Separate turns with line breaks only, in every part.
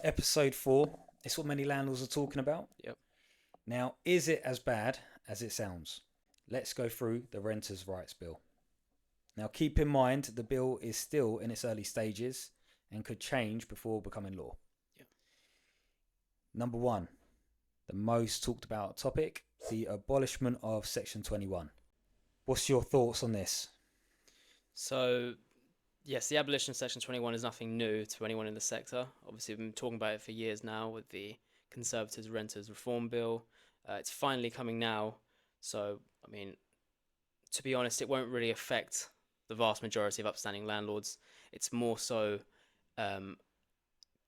Episode 4. It's what many landlords are talking about.
Yep.
Now, is it as bad as it sounds? Let's go through the Renters' Rights Bill. Now, keep in mind the bill is still in its early stages and could change before becoming law.
Yep.
Number 1, the most talked about topic, the abolishment of Section 21. What's your thoughts on this?
So, yes, the abolition of Section 21 is nothing new to anyone in the sector. Obviously, we've been talking about it for years now with the Conservatives' Renters Reform Bill. It's finally coming now. So, I mean, to be honest, it won't really affect the vast majority of upstanding landlords. It's more so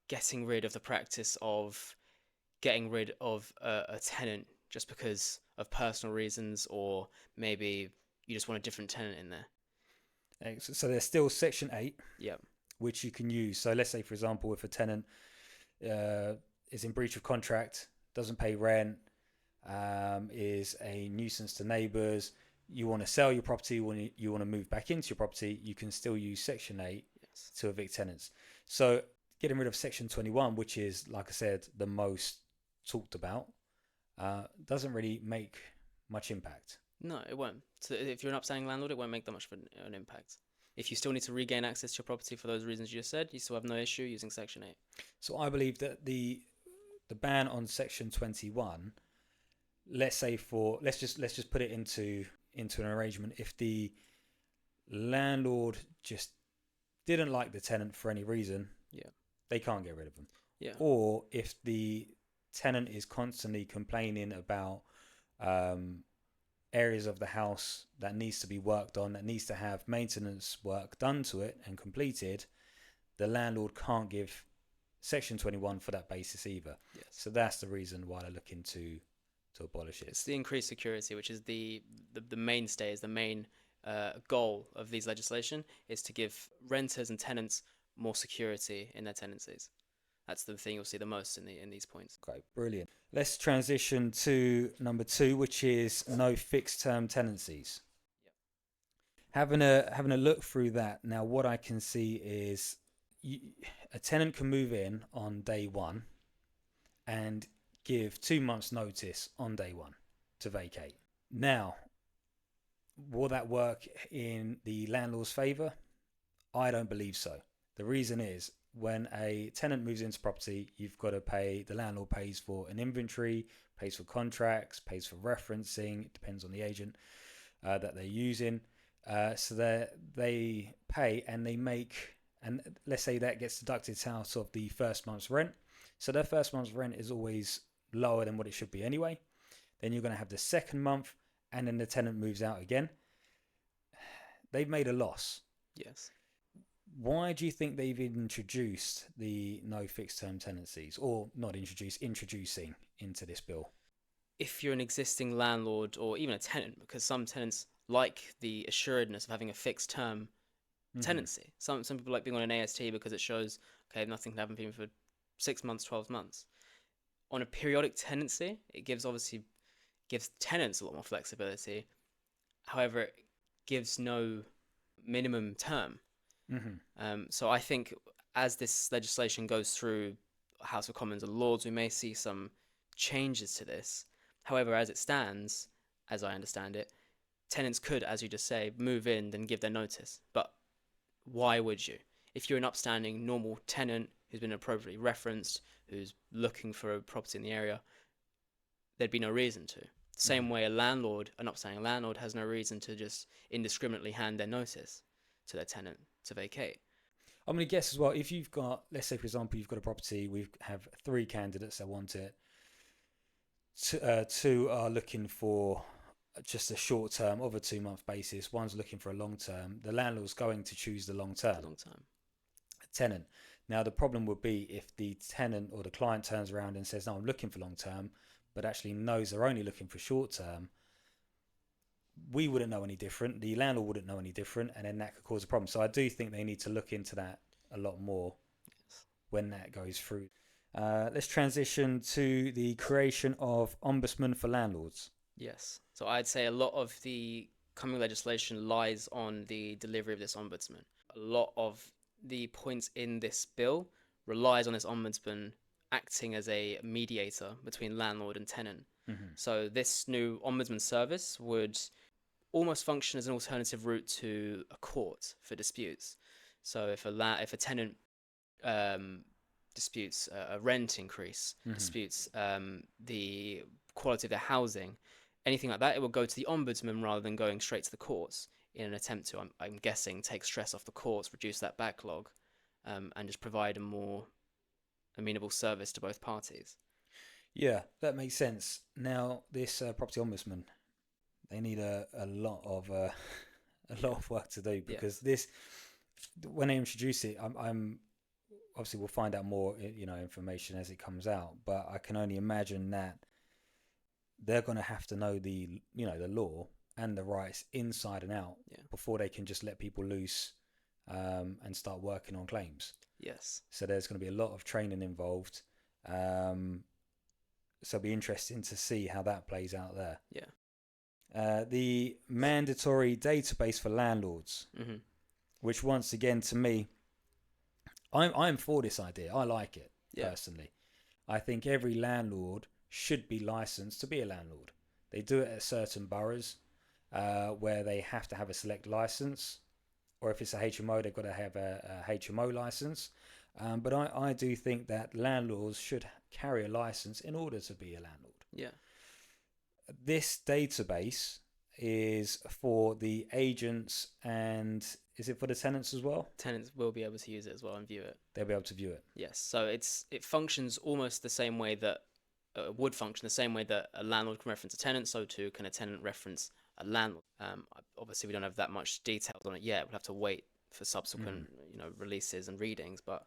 getting rid of the practice of getting rid of a tenant just because of personal reasons, or maybe you just want a different tenant in there.
So there's still Section 8,
Yep.
which you can use. So let's say, for example, if a tenant is in breach of contract, doesn't pay rent, is a nuisance to neighbours, you want to sell your property, when you want to move back into your property, you can still use Section 8
Yes.
to evict tenants. So getting rid of Section 21, which is, like I said, the most talked about, doesn't really make much impact.
No, it won't. So if you're an upstanding landlord, it won't make that much of an impact. If you still need to regain access to your property for those reasons you just said, you still have no issue using Section 8.
So I believe that the ban on Section 21, let's just put it into an arrangement. If the landlord just didn't like the tenant for any reason,
Yeah.
they can't get rid of them.
Yeah.
Or if the tenant is constantly complaining about areas of the house that needs to be worked on, that needs to have maintenance work done to it and completed, the landlord can't give Section 21 for that basis either.
Yes.
So that's the reason why they're looking to abolish it.
It's the increased security, which is the mainstay, is the main goal of these legislation, is to give renters and tenants more security in their tenancies. That's the thing you'll see the most in these points.
Okay, brilliant. Let's transition to number 2, which is no fixed term tenancies.
Yep.
Having a look through that, now what I can see is a tenant can move in on day 1 and give 2 months notice on day 1 to vacate. Now, will that work in the landlord's favour? I don't believe so. The reason is, when a tenant moves into property, you've got to pay, the landlord pays for an inventory, pays for contracts, pays for referencing, it depends on the agent that they're using. So they pay and they make, and let's say that gets deducted out of the first month's rent. So their first month's rent is always lower than what it should be anyway. Then you're going to have the second month, and then the tenant moves out again. They've made a loss.
Yes.
Why do you think they've introduced the no fixed term tenancies, or not introducing into this bill?
If you're an existing landlord or even a tenant, because some tenants like the assuredness of having a fixed term tenancy. Some people like being on an AST because it shows, okay, nothing can happen to me for 6 months, 12 months. On a periodic tenancy, it gives tenants a lot more flexibility. However, it gives no minimum term. So I think as this legislation goes through House of Commons and Lords, we may see some changes to this. However, as it stands, as I understand it, tenants could, as you just say, move in and give their notice. But why would you? If you're an upstanding, normal tenant who's been appropriately referenced, who's looking for a property in the area, there'd be no reason to. Same way an upstanding landlord, has no reason to just indiscriminately hand their notice to their tenant to vacate.
I'm going to guess as well, if you've got, let's say for example, you've got a property, we have 3 candidates that want it, 2 are looking for just a short term of a 2-month basis, one's looking for a long term, the landlord's going to choose the long term tenant. Now the problem would be if the tenant or the client turns around and says, no, I'm looking for long term, but actually knows they're only looking for short term. We wouldn't know any different, the landlord wouldn't know any different, and then that could cause a problem. So I do think they need to look into that a lot more when that goes through. Let's transition to the creation of Ombudsman for landlords.
Yes. So I'd say a lot of the coming legislation lies on the delivery of this ombudsman. A lot of the points in this bill relies on this ombudsman acting as a mediator between landlord and tenant. So this new ombudsman service would almost function as an alternative route to a court for disputes. So if a tenant disputes a rent increase, disputes the quality of their housing, anything like that, it will go to the ombudsman rather than going straight to the courts in an attempt to, I'm guessing, take stress off the courts, reduce that backlog, and just provide a more amenable service to both parties.
Yeah, that makes sense. Now, this property ombudsman, they need a lot of a lot of work to do, because this, when they introduce it, I'm obviously we'll find out more, information as it comes out. But I can only imagine that they're going to have to know the law and the rights inside and out before they can just let people loose and start working on claims.
Yes.
So there's going to be a lot of training involved. So it'll be interesting to see how that plays out there.
Yeah.
The mandatory database for landlords, which once again, to me, I'm for this idea. I like it personally. I think every landlord should be licensed to be a landlord. They do it at certain boroughs where they have to have a select license, or if it's a HMO, they've got to have a HMO license. But I do think that landlords should carry a license in order to be a landlord.
Yeah.
This database is for the agents, and is it for the tenants as well?
Tenants will be able to use it as well and view it.
They'll be able to view it.
Yes. So it functions almost the same way that would function the same way that a landlord can reference a tenant. So too can a tenant reference a landlord. Obviously, we don't have that much details on it yet. We'll have to wait for subsequent releases and readings. But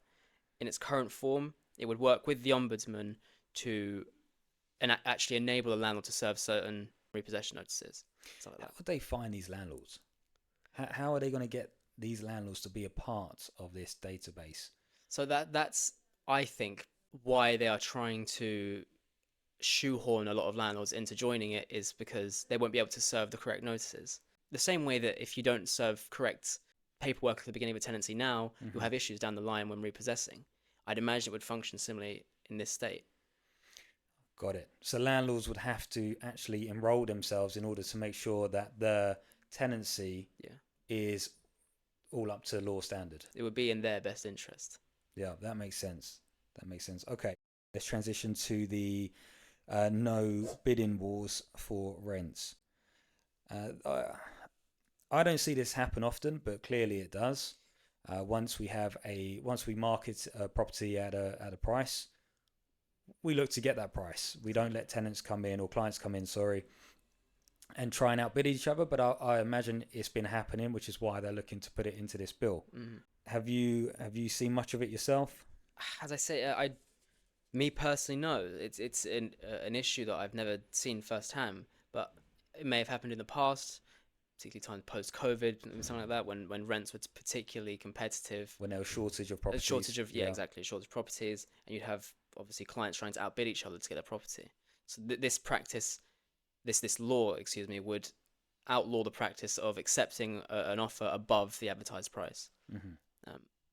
in its current form, it would work with the ombudsman to actually enable a landlord to serve certain repossession notices. Like
How would they find these landlords? How are they going to get these landlords to be a part of this database?
So that's, I think, why they are trying to shoehorn a lot of landlords into joining it, is because they won't be able to serve the correct notices. The same way that if you don't serve correct paperwork at the beginning of a tenancy now, you'll have issues down the line when repossessing. I'd imagine it would function similarly in this state.
Got it. So landlords would have to actually enroll themselves in order to make sure that the tenancy is all up to law standard.
It would be in their best interest.
Yeah, that makes sense. Okay, let's transition to the no bidding wars for rents. I don't see this happen often, but clearly it does. Once we market a property at a price, we look to get that price. We don't let tenants come in, or clients come in, and try and outbid each other. But I imagine it's been happening, which is why they're looking to put it into this bill. Have you seen much of it yourself?
As I say, me personally, no. It's an issue that I've never seen firsthand, but it may have happened in the past, particularly times post-COVID and something like that, when rents were particularly competitive.
When there was shortage of properties.
Exactly, shortage of properties, and you'd have obviously clients trying to outbid each other to get their property. So this law, would outlaw the practice of accepting an offer above the advertised price.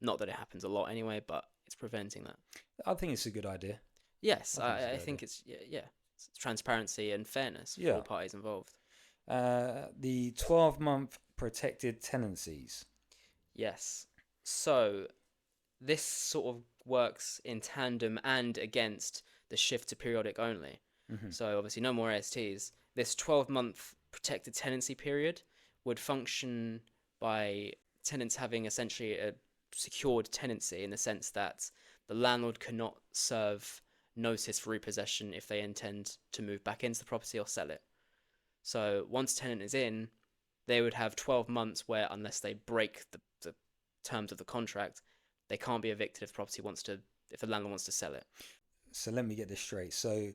Not that it happens a lot anyway, but it's preventing that.
I think it's a good idea.
Yes, I think it's it's transparency and fairness for all parties involved.
The 12-month protected tenancies.
Yes. So this sort of works in tandem and against the shift to periodic only. So obviously no more ASTs. This 12-month protected tenancy period would function by tenants having essentially a secured tenancy, in the sense that the landlord cannot serve notice for repossession if they intend to move back into the property or sell it. So once a tenant is in, they would have 12 months where, unless they break the terms of the contract, they can't be evicted if the landlord wants to sell it.
So let me get this straight. So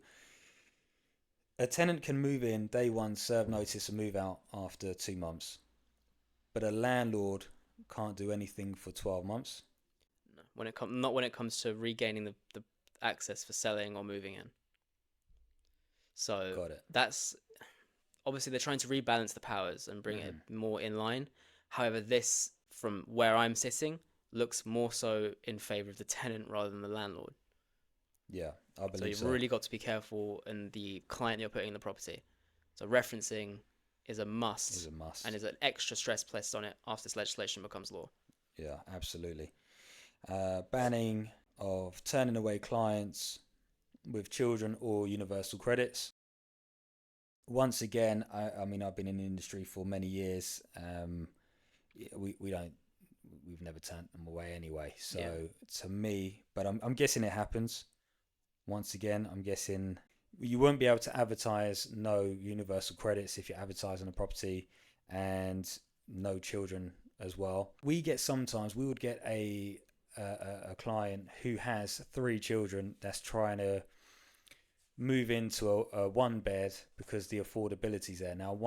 a tenant can move in day one, serve notice, and move out after 2 months, but a landlord can't do anything for 12 months.
No, not when it comes to regaining the access for selling or moving in. So
Got it.
That's obviously they're trying to rebalance the powers and bring it more in line. However, this, from where I'm sitting, looks more so in favor of the tenant rather than the landlord.
Yeah, I
So
believe
you've
so.
really got to be careful in the client you're putting in the property. So referencing is a must,
Is a must.
and is an extra stress placed on it after this legislation becomes law.
Yeah, absolutely. Banning of turning away clients with children or universal credits. Once again, I mean, I've been in the industry for many years. We've never turned them away anyway. So to me, but I'm guessing it happens. Once again, I'm guessing you won't be able to advertise no universal credits if you're advertising a property, and no children as well. We would get a client who has 3 children that's trying to move into a one bed because the affordability's there. I'm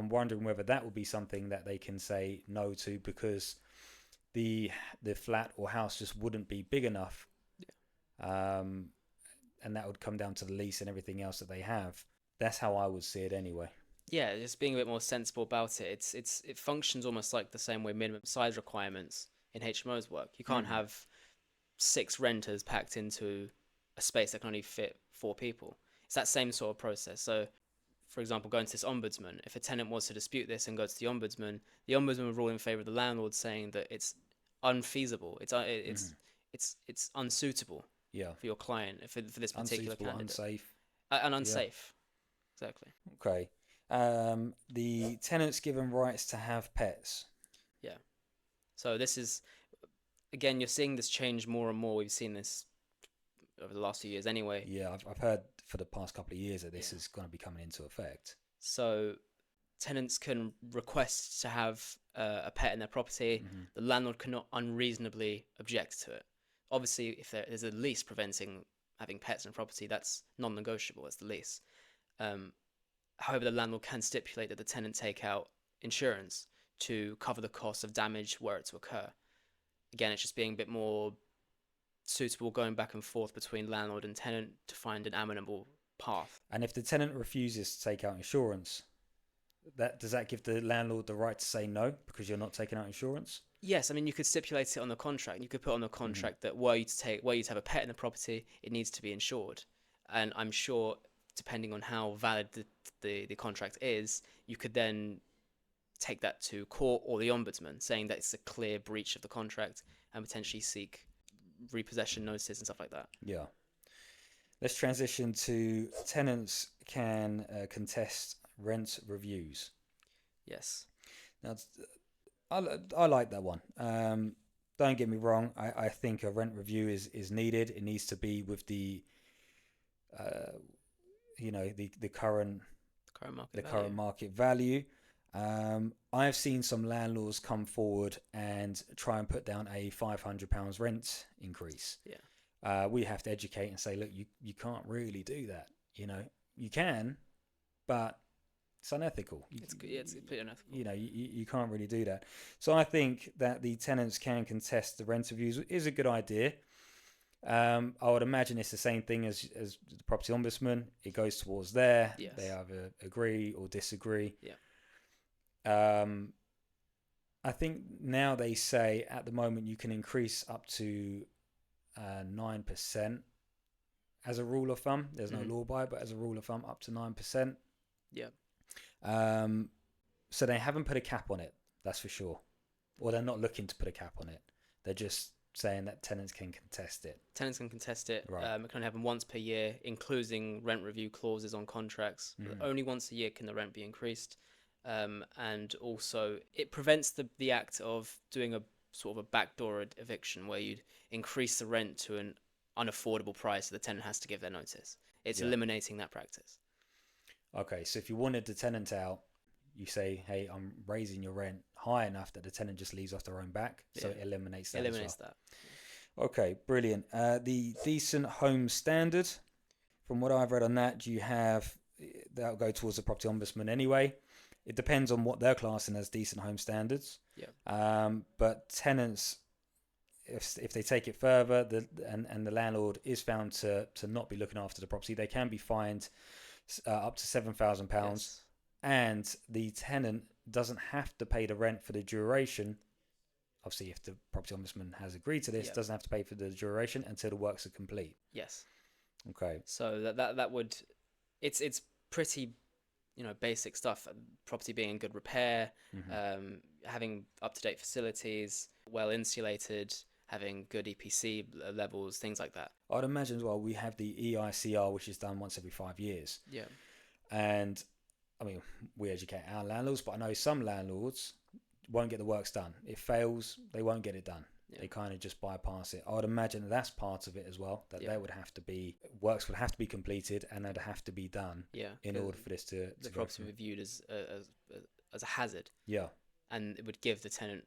wondering whether that will be something that they can say no to because the flat or house just wouldn't be big enough. And that would come down to the lease and everything else that they have. That's how I would see it anyway.
Yeah, just being a bit more sensible about it. It functions almost like the same way minimum size requirements in HMOs work. You can't have 6 renters packed into a space that can only fit 4 people. It's that same sort of process. So, for example, going to this ombudsman, if a tenant was to dispute this and go to the ombudsman would rule in favor of the landlord, saying that it's unfeasible. It's unsuitable.
Yeah.
For your client, for this particular
Unsuitable,
candidate.
unsafe.
And unsafe. Yeah. Exactly.
Okay. The tenants given rights to have pets.
Yeah. So this is, again, you're seeing this change more and more. We've seen this over the last few years anyway.
Yeah, I've heard for the past couple of years that this is going to be coming into effect.
So tenants can request to have a pet in their property. The landlord cannot unreasonably object to it. Obviously, if there's a lease preventing having pets in a property, that's non-negotiable. That's the lease. However, the landlord can stipulate that the tenant take out insurance to cover the cost of damage were it to occur. Again, it's just being a bit more suitable, going back and forth between landlord and tenant to find an amenable path.
And if the tenant refuses to take out insurance, does that give the landlord the right to say no because you're not taking out insurance?
Yes, I mean, you could stipulate it on the contract. You could put on the contract that were you to have a pet in the property, it needs to be insured. And I'm sure, depending on how valid the contract is, you could then take that to court or the ombudsman, saying that it's a clear breach of the contract and potentially seek repossession notices and stuff like that.
Yeah. Let's transition to tenants can contest rent reviews.
Yes.
Now, I like that one. Don't get me wrong. I think a rent review is needed. It needs to be with the current market value. I have seen some landlords come forward and try and put down a £500 rent increase.
Yeah.
We have to educate and say, look, you can't really do that. You can, but it's unethical.
It's completely unethical.
You can't really do that. So I think that the tenants can contest the rent reviews is a good idea. I would imagine it's the same thing as the property ombudsman. It goes towards there.
Yes.
They either agree or disagree.
Yeah.
I think now they say at the moment you can increase up to 9% as a rule of thumb. There's no law by it, but as a rule of thumb, up to 9%.
Yeah.
So they haven't put a cap on it, that's for sure. Or they're not looking to put a cap on it. They're just saying that tenants can contest it.
Tenants can contest it.
Right.
It can only happen once per year, including rent review clauses on contracts. Only once a year can the rent be increased. And also it prevents the act of doing a sort of a backdoor eviction where you'd increase the rent to an unaffordable price so the tenant has to give their notice. It's eliminating that practice.
Okay, so if you wanted the tenant out, you say, hey, I'm raising your rent high enough that the tenant just leaves off their own back. So it eliminates that.
That.
Okay, brilliant. The decent home standard, from what I've read on that, that'll go towards the property ombudsman anyway. It depends on what they're classing as decent home standards.
Yeah.
But tenants, if they take it further, and the landlord is found to not be looking after the property, they can be fined up to £7,000.
Yes.
And the tenant doesn't have to pay the rent for the duration obviously if the property ombudsman has agreed to this,
Yeah.
doesn't have to pay for the duration until the works are complete.
Yes.
Okay.
So that would, it's pretty, basic stuff. Property being in good repair, having up-to-date facilities, well insulated, having good EPC levels, things like that.
I'd imagine as well we have the EICR, which is done once every 5 years.
Yeah.
And I mean, we educate our landlords, but I know some landlords won't get the works done. It fails, they won't get it done.
Yeah.
They kind of just bypass it. I would imagine that's part of it as well, that
Yeah.
there would have to be, works would have to be completed and they'd have to be done
Yeah.
in
'cause
order for this to
the
go
property
through.
would be viewed as a hazard,
Yeah.
and it would give the tenant,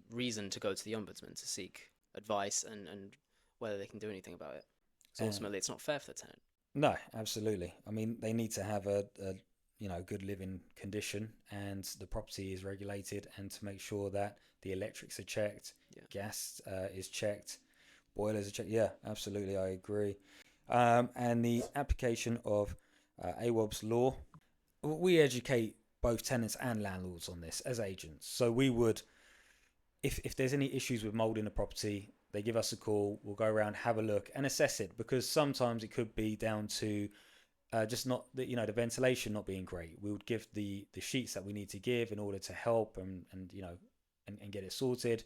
reason to go to the ombudsman to seek advice and whether they can do anything about it. So ultimately, it's not fair for the tenant.
No, absolutely. I mean, they need to have a good living condition, and the property is regulated, and to make sure that the electrics are checked,
Yeah.
gas is checked, boilers are checked. Yeah, absolutely, I agree. And the application of Awaab's law, we educate both tenants and landlords on this as agents. So we would, if there's any issues with mold in the property, they give us a call, we'll go around, have a look and assess it, because sometimes it could be down to just not the ventilation not being great. We would give the sheets that we need to give in order to help and get it sorted.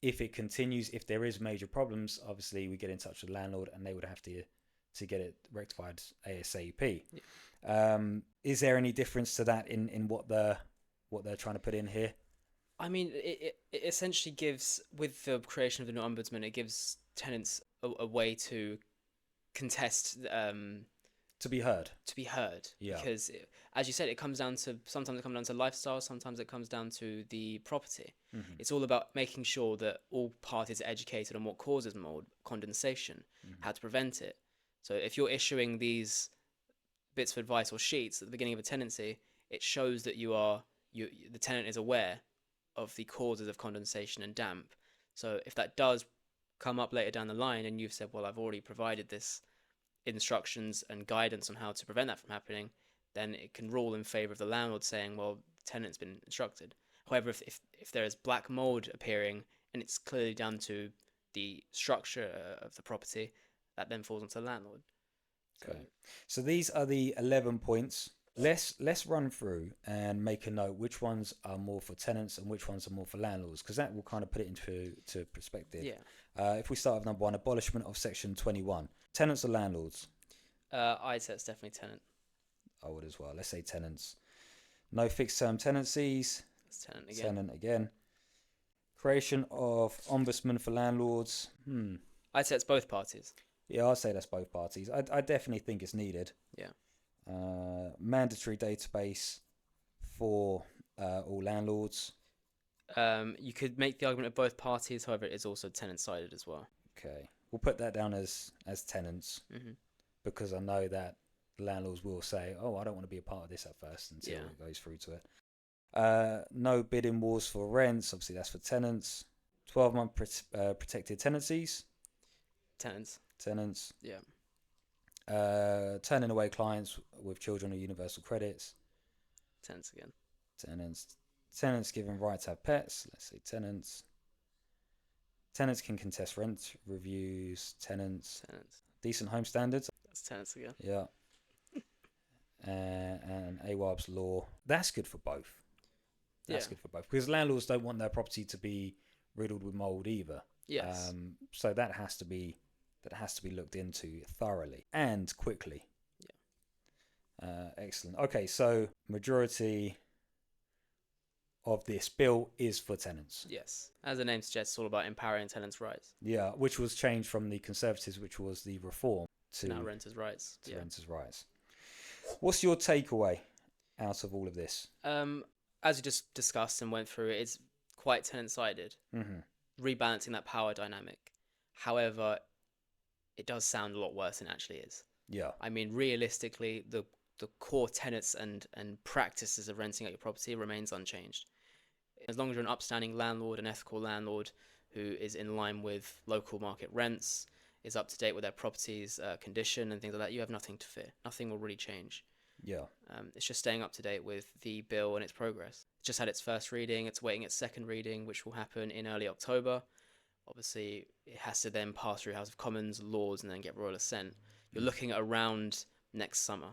If it continues, if there is major problems, obviously we get in touch with the landlord and they would have to get it rectified ASAP.
Yeah.
Is there any difference to that in what they're trying to put in here?
I mean, it essentially gives, with the creation of the new ombudsman, it gives tenants a way to contest,
To be heard.
Yeah. Because, as you said, sometimes it comes down to lifestyle, sometimes it comes down to the property.
Mm-hmm.
It's all about making sure that all parties are educated on what causes mold, condensation, how to prevent it. So if you're issuing these bits of advice or sheets at the beginning of a tenancy, it shows that the tenant is aware of the causes of condensation and damp. So if that does come up later down the line and you've said, well, I've already provided this instructions and guidance on how to prevent that from happening, then it can rule in favour of the landlord, saying, well, the tenant's been instructed. However, if there is black mold appearing and it's clearly down to the structure of the property, that then falls onto the landlord.
Okay. So these are the 11 points. Let's run through and make a note which ones are more for tenants and which ones are more for landlords, because that will kind of put it into perspective.
Yeah.
If we start with number 1, abolishment of section 21. Tenants or landlords?
I'd say it's definitely tenant.
I would as well. Let's say tenants. No fixed term tenancies.
It's tenant again.
Tenant again. Creation of ombudsman for landlords.
I'd say it's both parties.
Yeah, I'd say that's both parties. I definitely think it's needed.
Yeah.
Mandatory database for all landlords.
You could make the argument of both parties, however, it is also tenant-sided as well.
Okay, we'll put that down as tenants, because I know that landlords will say, "Oh, I don't want to be a part of this at first until it goes through to it." No bidding wars for rents. Obviously, that's for tenants. 12-month protected tenancies. Tenants.
Yeah.
Turning away clients with children or universal credits.
Tenants again.
Tenants given right to have pets. Let's say tenants. Tenants can contest rent reviews. Tenants. Decent home standards.
That's tenants again.
Yeah. And Awaab's law. That's good for both. That's good for both, because landlords don't want their property to be riddled with mold either.
Yes.
So that has to be looked into thoroughly and quickly. Yeah. Excellent. Okay, so majority of this bill is for tenants.
Yes. As the name suggests, it's all about empowering tenants' rights.
Yeah, which was changed from the Conservatives, which was the reform, to
now renters' rights.
Renters' rights. What's your takeaway out of all of this?
As you just discussed and went through, it's quite tenant-sided, rebalancing that power dynamic. However, it does sound a lot worse than it actually is.
Yeah.
I mean, realistically, the core tenets and practices of renting out your property remains unchanged. As long as you're an upstanding landlord, an ethical landlord who is in line with local market rents, is up to date with their property's condition and things like that, you have nothing to fear. Nothing will really change.
Yeah.
It's just staying up to date with the bill and its progress. just had its first reading. It's waiting its second reading, which will happen in early October. Obviously, it has to then pass through House of Commons, Lords, and then get royal assent. You're looking at around next summer.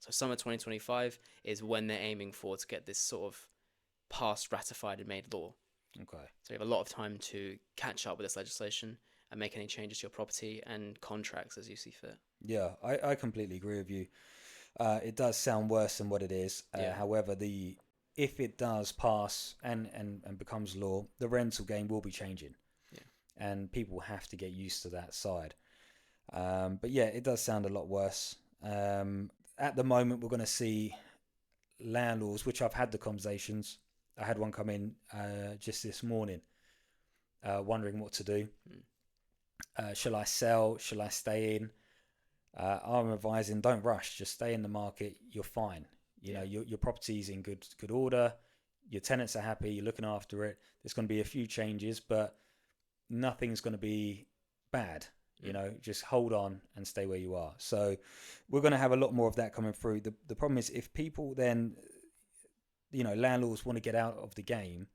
So summer 2025 is when they're aiming for to get this sort of passed, ratified, and made law.
Okay.
So you have a lot of time to catch up with this legislation and make any changes to your property and contracts as you see fit.
Yeah, I completely agree with you. It does sound worse than what it is. However, if it does pass and becomes law, the rental game will be changing. Yeah. And people have to get used to that side. But yeah, it does sound a lot worse. At the moment, we're going to see landlords, which I've had the conversations. I had one come in just this morning, wondering what to do. Shall I sell? Shall I stay in? I'm advising, don't rush. Just stay in the market. You're fine. You know, your property's in good order. Your tenants are happy. You're looking after it. There's going to be a few changes, but nothing's going to be bad. You know, just hold on and stay where you are. So we're going to have a lot more of that coming through. The problem is if people then, you know, landlords want to get out of the game,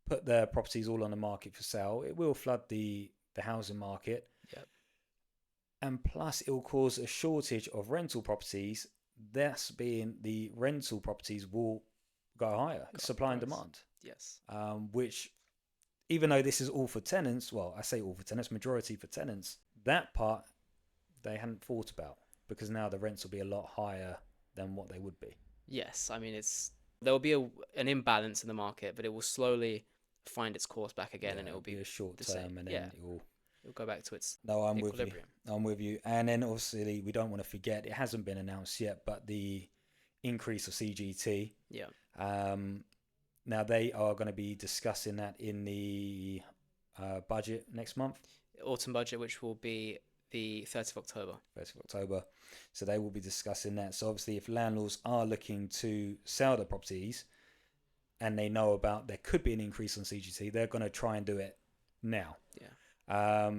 put their properties all on the market for sale, it will flood the housing market.
Yep.
And plus it will cause a shortage of rental properties. Thus being the rental properties will go higher, supply and demand.
Yes.
Which, even though this is all for tenants, well, I say all for tenants, majority for tenants, that part they hadn't thought about, because now the rents will be a lot higher than what they would be.
Yes, I mean, there will be an imbalance in the market, but it will slowly find its course back again, and it will be
a short term,
same.
and then it'll
go back to its
I'm
equilibrium.
I'm with you. And then obviously we don't want to forget, it hasn't been announced yet, but the increase of CGT.
Yeah.
Now they are going to be discussing that in the budget next month.
Autumn budget, which will be the 30th of October.
30th of October. So they will be discussing that. So obviously if landlords are looking to sell their properties and they know about there could be an increase on CGT, they're going to try and do it now.
Yeah.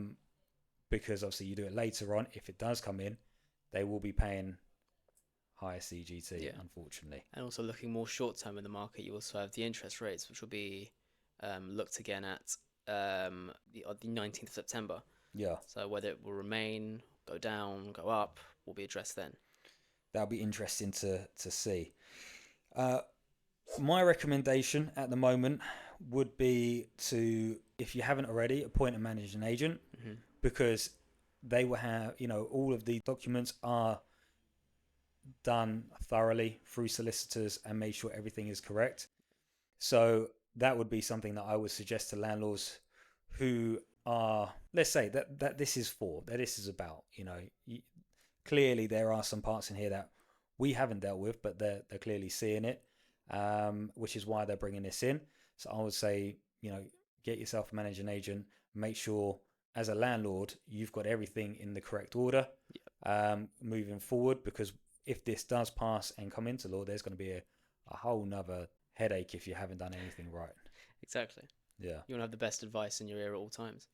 Because obviously you do it later on, if it does come in, they will be paying higher CGT, unfortunately.
And also looking more short term in the market, you also have the interest rates, which will be looked again at the 19th of September.
Yeah.
So whether it will remain, go down, go up, will be addressed then.
That'll be interesting to see. My recommendation at the moment would be to, if you haven't already, appoint a managing agent, because they will have, you know, all of the documents are done thoroughly through solicitors and made sure everything is correct. So that would be something that I would suggest to landlords who are, let's say that this is about, you know, clearly there are some parts in here that we haven't dealt with, but they're clearly seeing it, which is why they're bringing this in. So I would say, you know, get yourself a managing agent, make sure as a landlord you've got everything in the correct order. Moving forward, because if this does pass and come into law, there's going to be a whole nother headache if you haven't done anything right. Exactly. Yeah. You want to have the best advice in your ear at all times.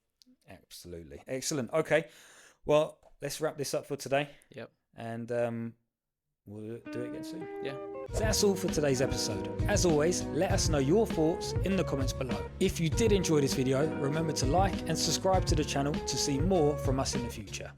Absolutely. Excellent. Okay. Well, let's wrap this up for today. Yep. And we'll do it again soon. Yeah. So that's all for today's episode. As always, let us know your thoughts in the comments below. If you did enjoy this video, remember to like and subscribe to the channel to see more from us in the future.